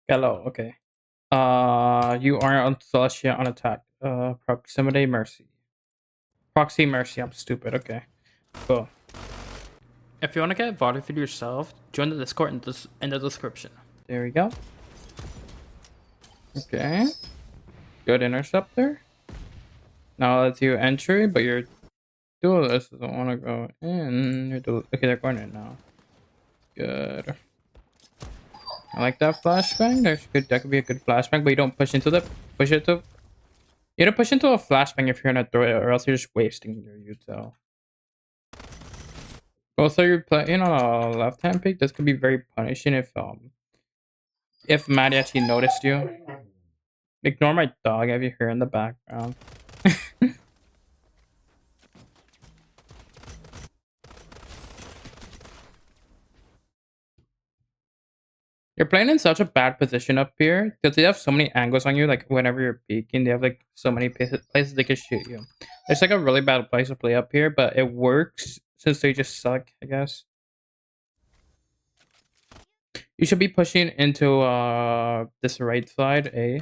Hello, okay. You are on Celestia on attack. Proximity Mercy. Proxy Mercy, I'm stupid, okay. Cool. If you want to get VOD feed yourself, join the Discord in the description. There we go. Okay. Good interceptor. Now let's do entry, but your duelist doesn't want to go in. Okay, they're going in now. Good. I like that flashbang. That could be a good flashbang, but you don't push into the you don't push into a flashbang if you're gonna throw it, or else you're just wasting your util. Also, you're playing on a left-hand pick. This could be very punishing if Maddie actually noticed you. Ignore my dog. I have you here in the background. You're playing in such a bad position up here because they have so many angles on you. Like whenever you're peeking, they have like so many places they can shoot you. It's like a really bad place to play up here, but it works since they just suck, I guess. You should be pushing into this right side, A.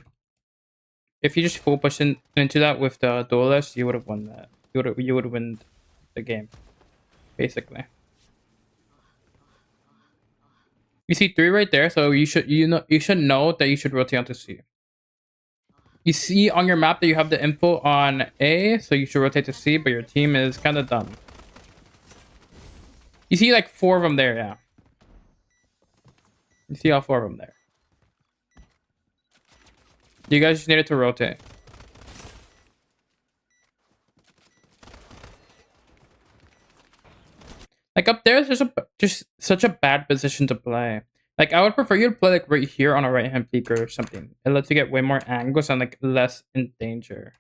If you just full push into that with the duelist, you would have won that. You would win the game, basically. You see 3 right there, so you should know that you should rotate onto C. You see on your map that you have the info on A, so you should rotate to C, but your team is kind of dumb. You see like 4 of them there, yeah. You see all 4 of them there. You guys just needed to rotate. Like up there is just such a bad position to play. Like I would prefer you to play like right here on a right hand peak or something. It lets you get way more angles and like less in danger.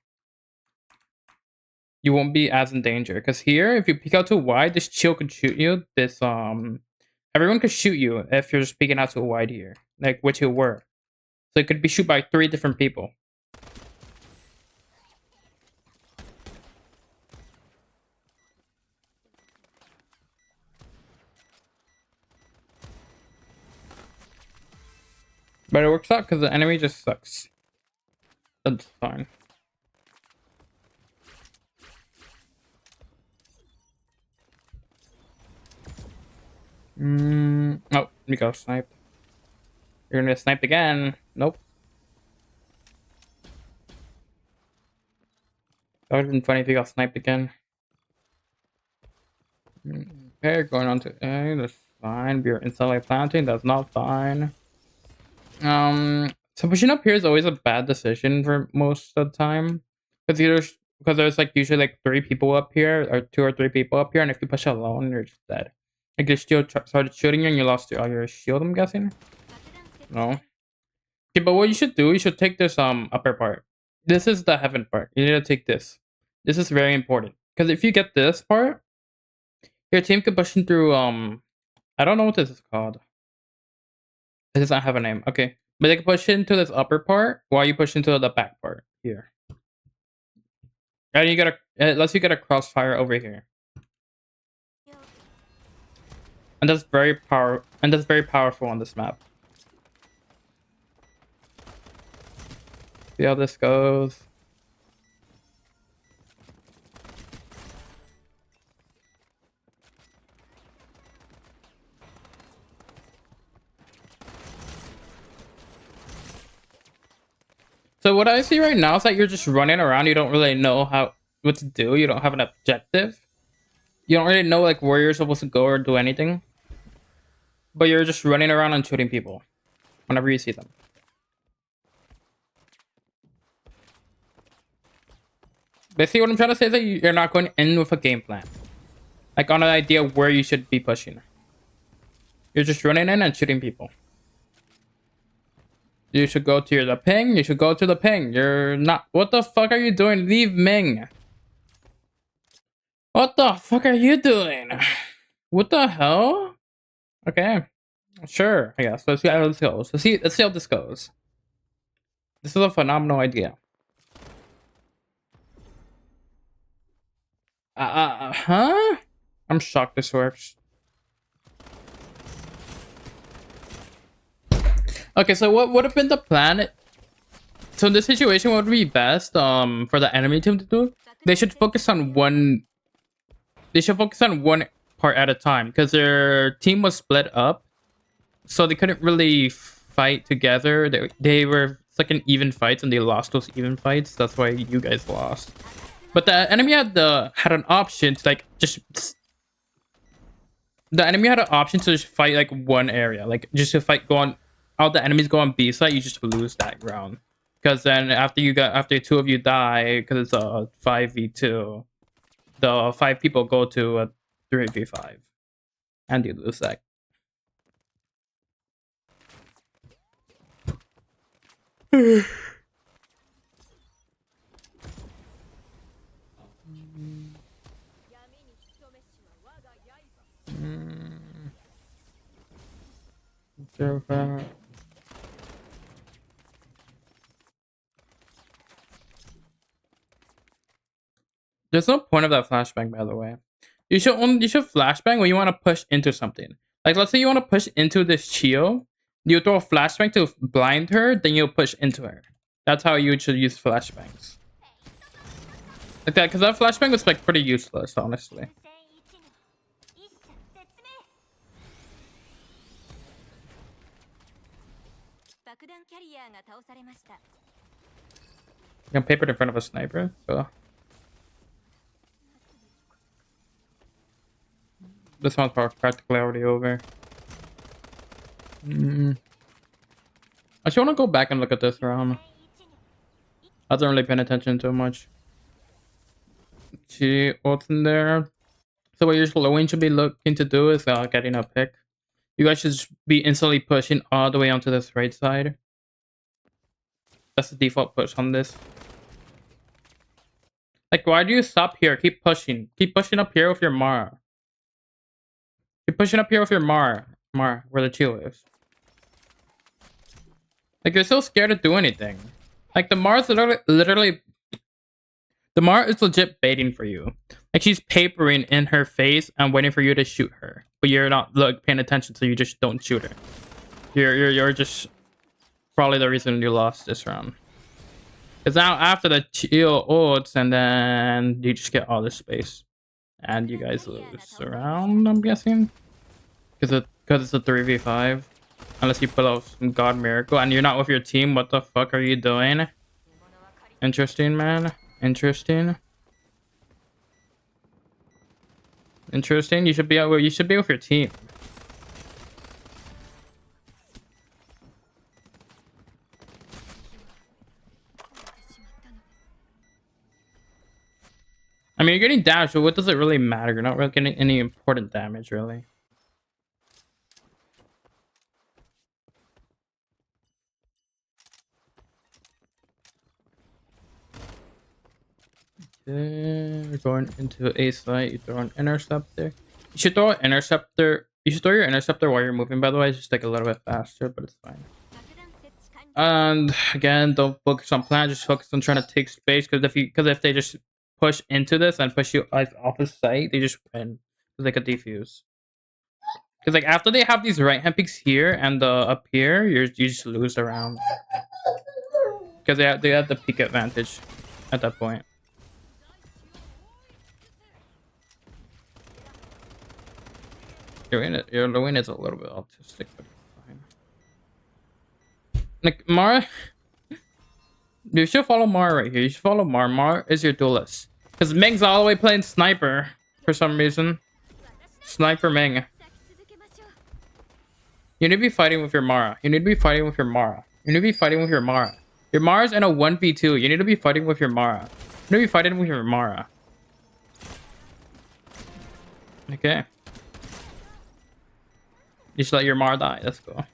You won't be as in danger because here, if you peek out too wide, this chill could shoot you. Everyone could shoot you if you're just peeking out too wide here, like which you were. So it could be shoot by 3 different people. But it works out because the enemy just sucks. That's fine. Oh, you got sniped. You're gonna get sniped again. Nope. That would have been funny if you got sniped again. Okay, going on to A. That's fine. We're instantly planting. That's not fine. So pushing up here is always a bad decision for most of the time, because there's like usually like 3 people up here, or 2 or 3 people up here, and if you push alone, you're just dead. Like your shield started shooting you, and you lost all your shield. I'm guessing. No. Okay, but what you should do, you should take this upper part. This is the heaven part. You need to take this. This is very important because if you get this part, your team could push in through I don't know what this is called. It does not have a name. Okay. But they can push into this upper part while you push into the back part here. And you gotta unless you get a crossfire over here. And that's very powerful on this map. See how this goes. So what I see right now is that you're just running around. You don't really know what to do. You don't have an objective. You don't really know like where you're supposed to go or do anything. But you're just running around and shooting people whenever you see them. Basically, what I'm trying to say is that you're not going in with a game plan. Like on an idea where you should be pushing. You're just running in and shooting people. You should go to the ping. You should go to the ping. You're not. What the fuck are you doing? Leave Ming. What the fuck are you doing? What the hell? Okay. Sure. I guess. Let's see how this goes. Let's see how this goes. This is a phenomenal idea. Huh? I'm shocked this works. Okay, so what would have been the plan? So in this situation, what would be best for the enemy team to do? They should focus on one. They should focus on one part at a time because their team was split up, so they couldn't really fight together. They were like in even fights, and they lost those even fights. That's why you guys lost. But the enemy had an option to like just. The enemy had an option to just fight like one area, like just to fight go on. All the enemies go on B side, you just lose that round. Because then after two of you die, because it's a 5v2, the 5 people go to a 3v5, and you lose that. There's no point of that flashbang, by the way. You should flashbang when you want to push into something. Like let's say you want to push into this Chio, you throw a flashbang to blind her, then you'll push into her. That's how you should use flashbangs. Like that, because that flashbang was like pretty useless, honestly. You can paper it in front of a sniper, so. This one's practically already over. I actually want to go back and look at this round. I wasn't really paying attention too much. She ults in there. So what your Lowing should be looking to do is getting a pick. You guys should be instantly pushing all the way onto this right side. That's the default push on this. Like, why do you stop here? Keep pushing. Keep pushing up here with your Mara. Keep pushing up here with your Mara. Mara, where the Chio is. Like, you're so scared to do anything. Like, the Mara's literally... The Mara is legit baiting for you. Like, she's papering in her face and waiting for you to shoot her. But you're not paying attention, so you just don't shoot her. You're just... Probably the reason you lost this round. Because now after the Chio ults, and then you just get all this space. And you guys lose the round, I'm guessing. Because it's a 3v5. Unless you pull off some god miracle. And you're not with your team, what the fuck are you doing? Interesting, man. Interesting. Interesting. You should be with your team. I mean, you're getting damage, but what does it really matter? You're not really getting any important damage, really. Okay, we're going into A site. You throw an interceptor. You should throw an interceptor. You should throw your interceptor while you're moving, by the way. It's just like a little bit faster, but it's fine. And again, don't focus on plan, just focus on trying to take space, because if they just push into this and push you off the site, they just win. Because they could defuse. Because like after they have these right hand peaks here and up here, you just lose the round. Because they have the peak advantage at that point. Your Lewin is a little bit autistic, but it's fine. Like Mara, you should follow Mara right here. You should follow Mara. Mara is your duelist. Because Meng's all the way playing sniper for some reason. Sniper Meng. You need to be fighting with your Mara. You need to be fighting with your Mara. You need to be fighting with your Mara. Your Mara's in a 1v2. You need to be fighting with your Mara. You need to be fighting with your Mara. Okay. You should let your Mara die. Let's go.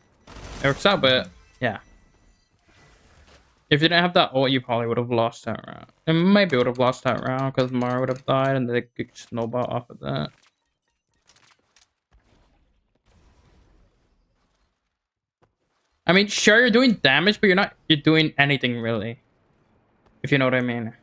It works out, but yeah. If you didn't have that ult, you probably would have lost that round. And maybe would have lost that round because Mara would have died and they could snowball off of that. I mean, sure, you're doing damage, but you're doing anything really. If you know what I mean.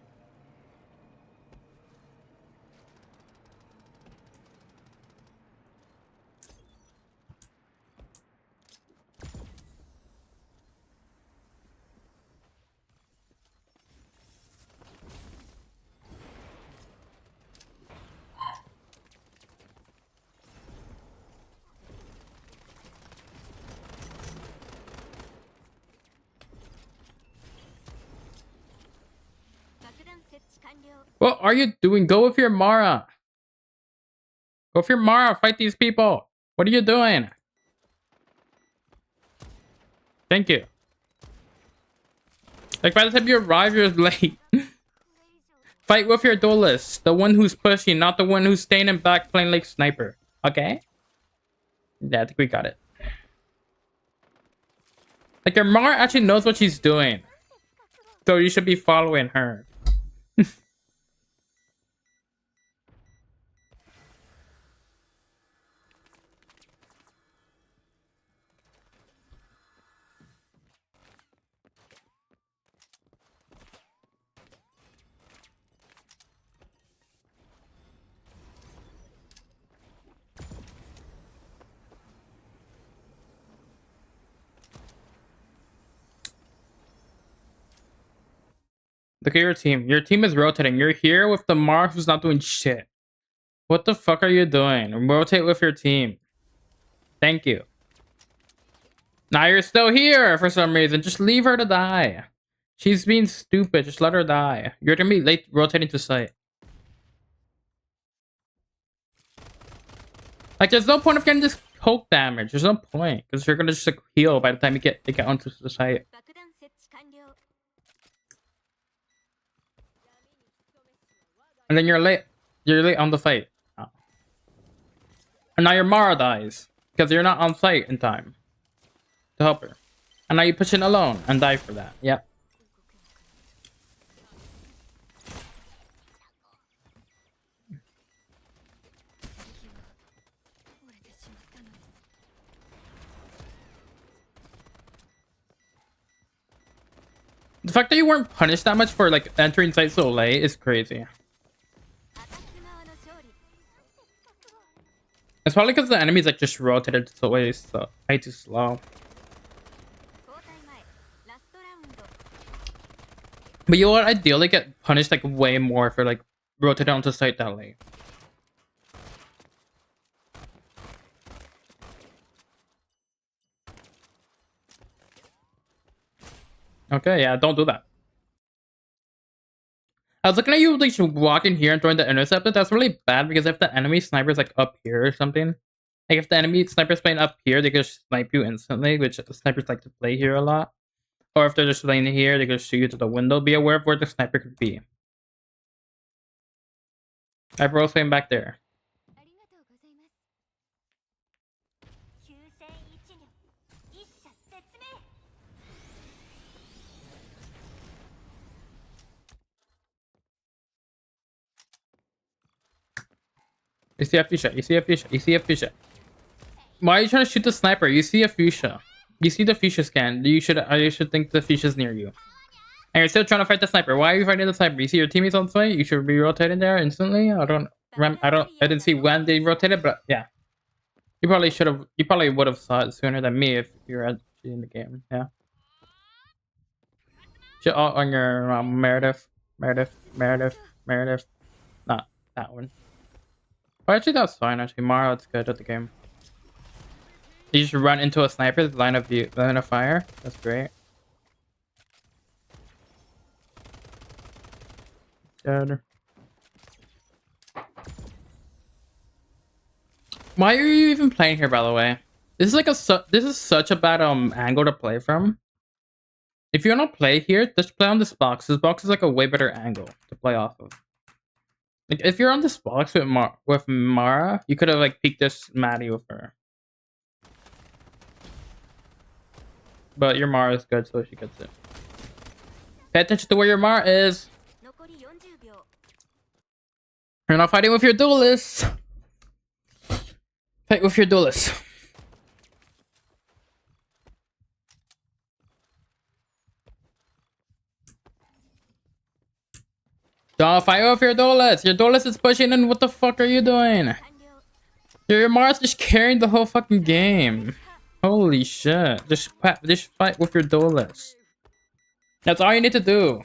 What are you doing? Go with your Mara. Go with your Mara. Fight these people. What are you doing? Thank you. Like, by the time you arrive, you're late. Fight with your duelist. The one who's pushing, not the one who's staying in back playing like sniper. Okay? Yeah, I think we got it. Like, your Mara actually knows what she's doing. So you should be following her. Look at your team. Your team is rotating. You're here with the Mara who's not doing shit. What the fuck are you doing? Rotate with your team. Thank you. Now you're still here for some reason. Just leave her to die. She's being stupid. Just let her die. You're gonna be late rotating to site. Like, there's no point of getting this poke damage. There's no point. Because you're gonna just like heal by the time you get onto the site. And then you're late. You're late on the fight. Oh. And now your Mara dies. Because you're not on site in time to help her. And now you push in alone and die for that. Yep. The fact that you weren't punished that much for like entering site so late is crazy. It's probably because the enemies like just rotated so way so way too slow. But you would ideally get punished like way more for like rotating onto site that late. Okay, yeah, don't do that. I was looking at you like walking here and throwing the intercept, but that's really bad because if the enemy sniper's like up here or something, like if the enemy sniper's playing up here, they could snipe you instantly, which the snipers like to play here a lot. Or if they're just playing here, they could shoot you to the window. Be aware of where the sniper could be. Sniper playing back there. You see a fuchsia. You see a fuchsia. You see a fuchsia. Why are you trying to shoot the sniper? You see a fuchsia. You see the fuchsia scan. You should think the fuchsia's near you. And you're still trying to fight the sniper. Why are you fighting the sniper? You see your teammates on site? You should be rotating there instantly. I didn't see when they rotated, but yeah. You probably would have saw it sooner than me if you were actually in the game. Yeah. On your Meredith. Not that one. Oh, actually, that's fine. Actually, Mara, it's good at the game. You just run into a sniper, line of fire. That's great. Good. Why are you even playing here, by the way? This is like this is such a bad angle to play from. If you're gonna play here, just play on this box. This box is like a way better angle to play off of. Like if you're on this box with Mara, you could have like peeked this Maddie with her. But your Mara is good, so she gets it. Pay attention to where your Mara is. You're not fighting with your duelist. Fight with your duelist. Don't fight with your duelist. Your duelist is pushing in. What the fuck are you doing? Your Mara's just carrying the whole fucking game. Holy shit. Just fight with your duelist. That's all you need to do.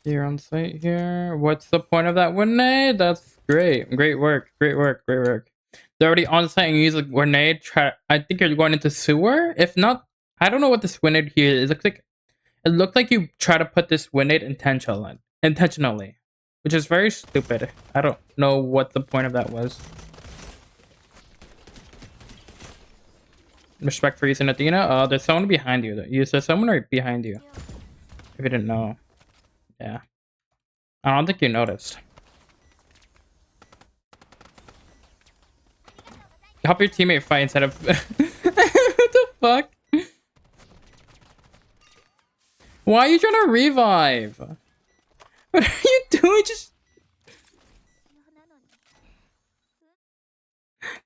You're on site here. What's the point of that grenade? That's great. Great work. Great work. Great work. They're already on site and you use a grenade. I think you're going into sewer. If not, I don't know what this grenade here is. It looked like you try to put this grenade intentionally, which is very stupid. I don't know what the point of that was. Respect for using Athena. There's someone behind you. There's someone right behind you. If you didn't know. Yeah. I don't think you noticed. Help your teammate fight instead of... What the fuck? Why are you trying to revive? What are you doing?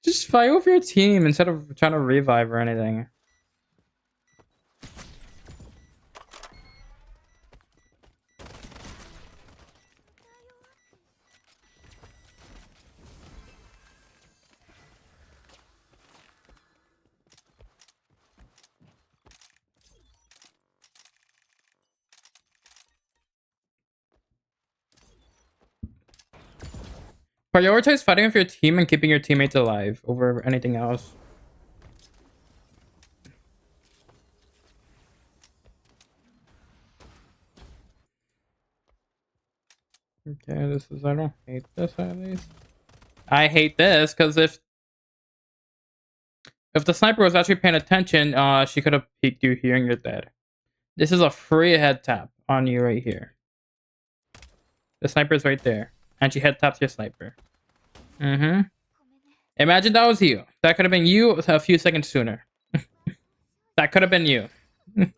Just fight with your team instead of trying to revive or anything. Prioritize fighting with your team and keeping your teammates alive over anything else. Okay, this is... I don't hate this at least. I hate this because if the sniper was actually paying attention, she could have peeked you here and you're dead. This is a free head tap on you right here. The sniper's right there. And she head taps your sniper. Imagine that was you. That could have been you a few seconds sooner. That could have been you. You're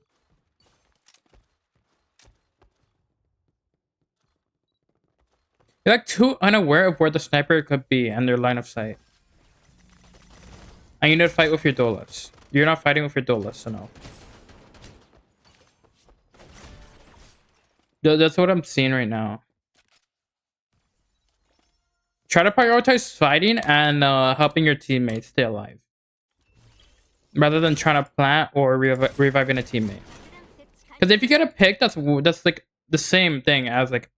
like too unaware of where the sniper could be and their line of sight. And you need to fight with your duelist. You're not fighting with your duelist, so no. That's what I'm seeing right now. Try to prioritize fighting and helping your teammates stay alive. Rather than trying to plant or reviving a teammate. Because if you get a pick, that's like the same thing as like...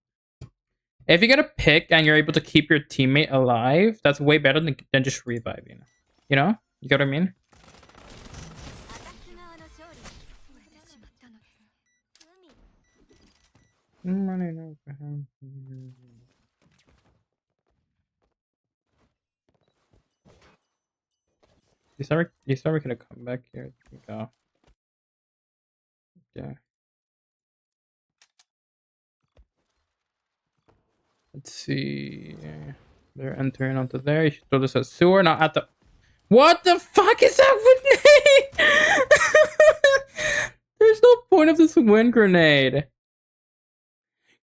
If you get a pick and you're able to keep your teammate alive, that's way better than just reviving. You know? You get what I mean? You said we could have come back here. Go. Yeah. Let's see. They're entering onto there. You should throw this at sewer, not at the... What the fuck is that grenade? There's no point of this wind grenade.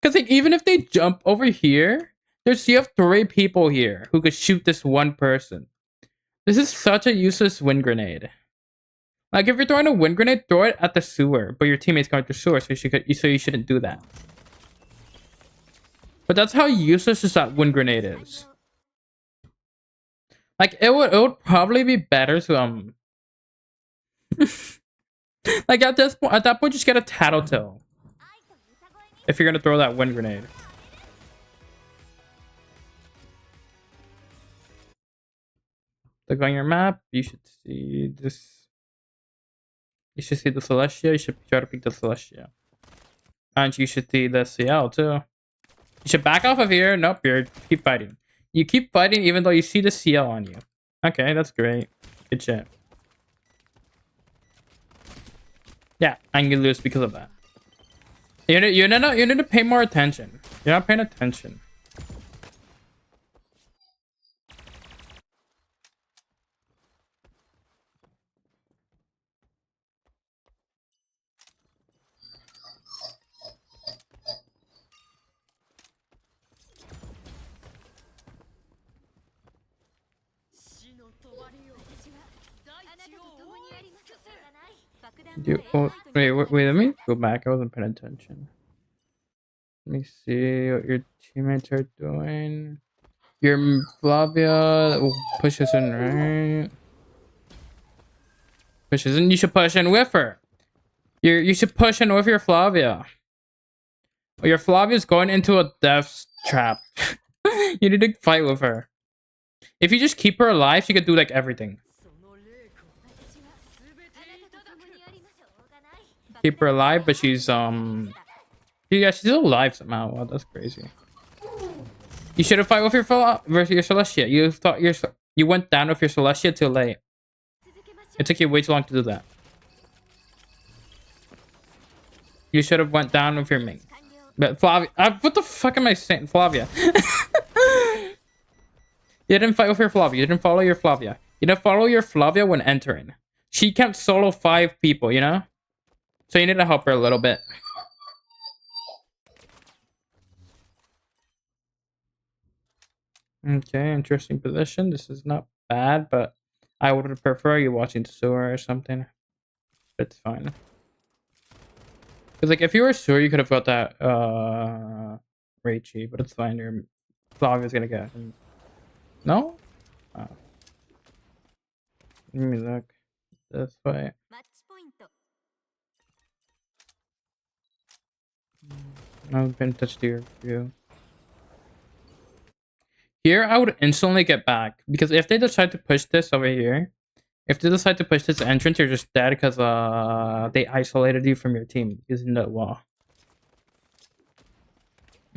Because like, even if they jump over here, you have 3 people here who could shoot this one person. This is such a useless wind grenade. Like if you're throwing a wind grenade, throw it at the sewer, but your teammate's going to sewer, so you shouldn't do that. But that's how useless that wind grenade is. Like it would probably be better to like at that point just get a tattletale. If you're gonna throw that wind grenade. Look on your map, you should see this. You should see the Celestia, you should try to pick the Celestia. And you should see the CL too. You should back off of here. Nope, keep fighting. You keep fighting even though you see the CL on you. Okay, that's great. Good shit. Yeah, and you lose because of that. You need to pay more attention. You're not paying attention. Wait, let me go back. I wasn't paying attention. Let me see what your teammates are doing. Your Flavia pushes in, right? Pushes in. You should push in with her. You should push in with your Flavia. Your Flavia's going into a death trap. You need to fight with her. If you just keep her alive, she could do like everything. Keep her alive, but she's yeah, she's still alive somehow. Wow, that's crazy. You should have fight with your Celestia. You went down with your Celestia too late. It took you way too long to do that. You should have went down with your Ming. But Flavia, what the fuck am I saying? Flavia. You didn't fight with your Flavia. You didn't follow your Flavia. You didn't follow your Flavia when entering. She can't solo 5 people, you know? So you need to help her a little bit. Okay, interesting position. This is not bad, but I would prefer you watching sewer or something. It's fine. Because like if you were sewer, you could have got that Raichi, but it's fine. Your Flavia's gonna get him. No? Oh. Let me look this way. I've been touched to your view. Here, I would instantly get back. Because if they decide to push this over here, if they decide to push this entrance, you're just dead because they isolated you from your team using that wall.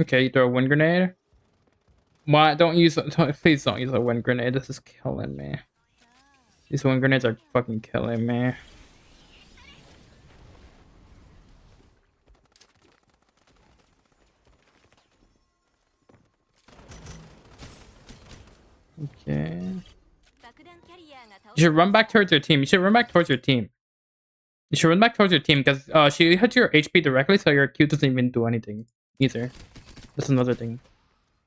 Okay, you throw a wind grenade. Why don't use please don't use a wind grenade. This is killing me. These wind grenades are fucking killing me. Okay. You should run back towards your team. You should run back towards your team. You should run back towards your team because she hits your HP directly, so your Q doesn't even do anything either. That's another thing.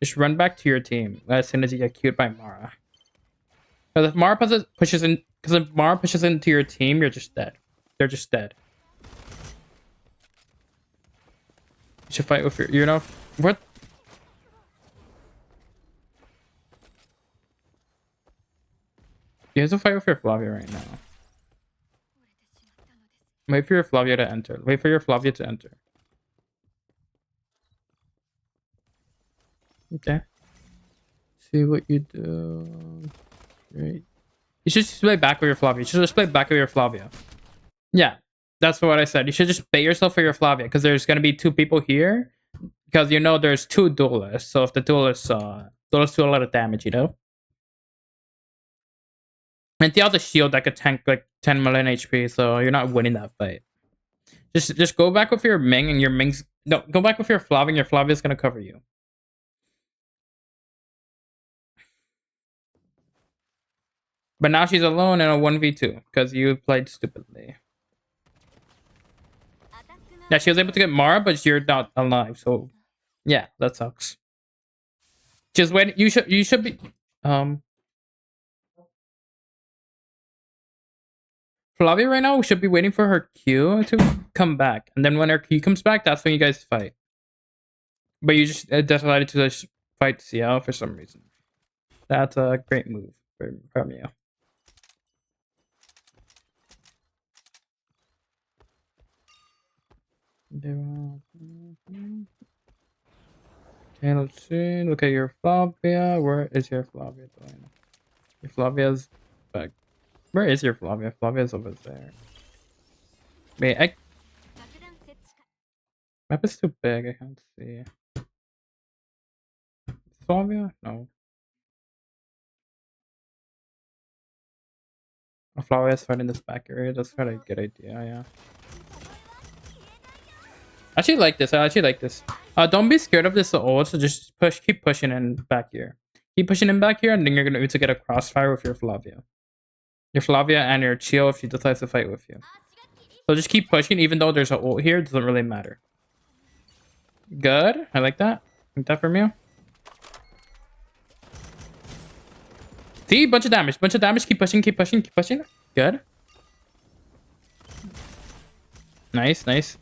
Just run back to your team as soon as you get Q'd by Mara. Because if Mara pushes into your team, you're just dead. They're just dead. You should fight with your. You know what? You have to fight with your Flavia right now. Wait for your Flavia to enter. Wait for your Flavia to enter. Okay. See what you do. Great. You should just play back with your Flavia. You should just play back with your Flavia. Yeah, that's what I said. You should just bait yourself for your Flavia because there's gonna be 2 people here. Because you know there's 2 duelists. So if the duelists do a lot of damage, you know. And the other shield that could tank like 10 million HP, so you're not winning that fight. Just go back with your Ming and your Ming's no, go back with your Flavia and your Flavia's gonna cover you. But now she's alone in a 1v2 because you played stupidly. Yeah, she was able to get Mara, but you're not alive, so yeah, that sucks. Just wait. You should be Flavia right now should be waiting for her Q to come back, and then when her Q comes back, that's when you guys fight. But you just decided to just fight Xiao for some reason. That's a great move from you. Okay, let's see. Look at your Flavia. Where is your Flavia doing? Your Flavia's back. Where is your Flavia? Flavia's over there. Wait, map is too big. I can't see. Flavia? No. Oh, Flavia is fighting this back area. That's quite a good idea. Yeah. I actually like this. I actually like this. Don't be scared of this ult. So just keep pushing in back here. Keep pushing in back here, and then you're gonna need to get a crossfire with your Flavia. Your Flavia and your Chio if she decides to fight with you. So just keep pushing, even though there's an ult here. It doesn't really matter. Good. I like that. Like that from you. See, bunch of damage. Bunch of damage. Keep pushing. Keep pushing. Keep pushing. Good. Nice. Nice.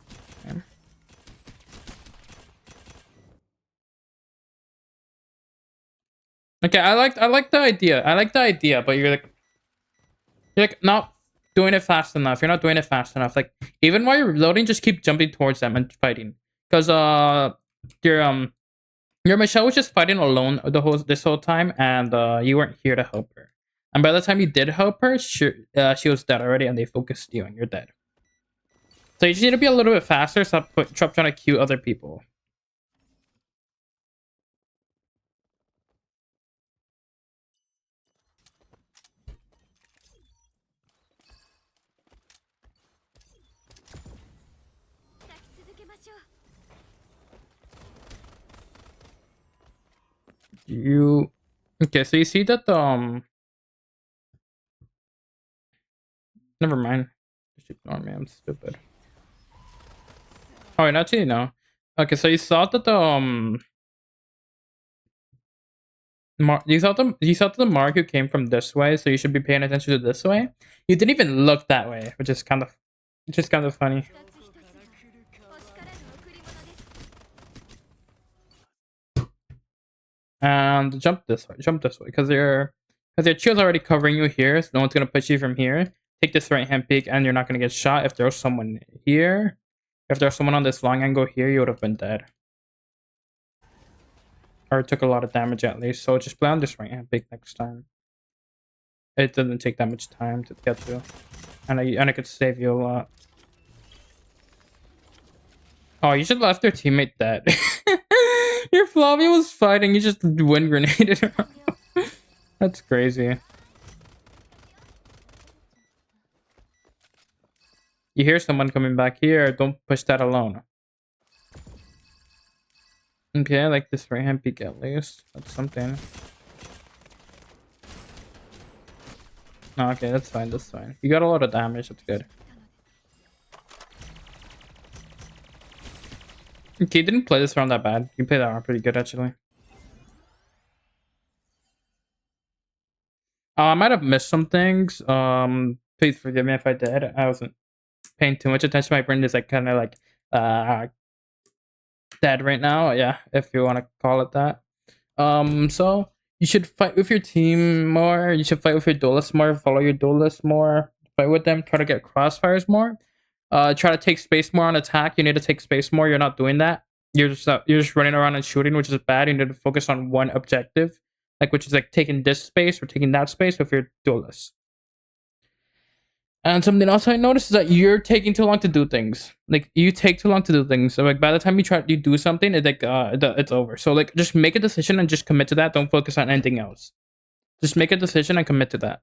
Okay, I like the idea. I like the idea, but you're like not doing it fast enough. You're not doing it fast enough. Like, even while you're reloading, just keep jumping towards them and fighting. Because your Michelle was just fighting alone this whole time, and you weren't here to help her. And by the time you did help her, she was dead already, and they focused you, and you're dead. So you just need to be a little bit faster. Stop trying to cue other people. Okay, so you see that never mind. Just ignore me, I'm stupid. Oh wait, actually no. Okay, so you saw that the you saw the mark who came from this way, so you should be paying attention to this way. You didn't even look that way, which is kind of funny. And jump this way, because your shield's already covering you here, so no one's gonna push you from here. Take this right hand peek, and you're not gonna get shot. If there's someone here, if there's someone on this long angle here, you would have been dead. Or took a lot of damage at least, so just play on this right hand peek next time. It doesn't take that much time to get to, and it could save you a lot. Oh, you should have left your teammate dead. Your Flavia was fighting, you just wind grenaded her. That's crazy. You hear someone coming back here, don't push that alone. Okay, I like this right hand peek at least. That's something. Oh, okay, that's fine, that's fine. You got a lot of damage, that's good. Okay, you didn't play this round that bad. You played that round pretty good, actually. I might have missed some things. Please forgive me if I did. I wasn't paying too much attention. My brain is like kind of like dead right now. Yeah, if you want to call it that. So you should fight with your team more. You should fight with your duelist more. Follow your duelist more. Fight with them. Try to get crossfires more. Try to take space more on attack. You need to take space more. You're not doing that. You're just running around and shooting, which is bad. You need to focus on one objective, like which is like taking this space or taking that space with your duelist. And something else I noticed is that you're taking too long to do things. Like you take too long to do things. So like by the time you do something, it's like it's over. So like just make a decision and just commit to that. Don't focus on anything else. Just make a decision and commit to that.